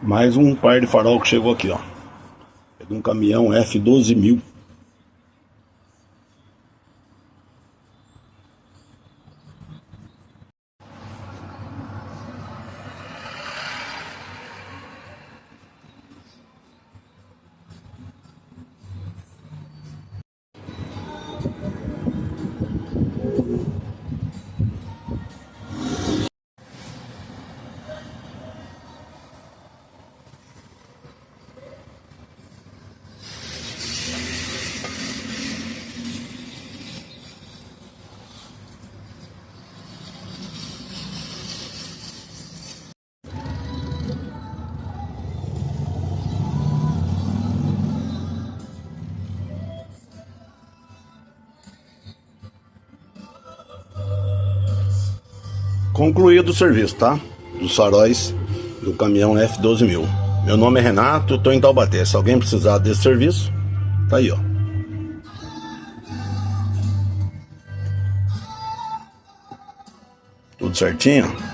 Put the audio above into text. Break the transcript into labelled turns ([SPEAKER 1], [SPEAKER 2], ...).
[SPEAKER 1] Mais um par de farol que chegou aqui, ó. É de um caminhão F12000. Concluído o serviço, tá? Dos faróis do caminhão F12000. Meu nome é Renato, tô em Taubaté. Se alguém precisar desse serviço, tá aí, ó. Tudo certinho?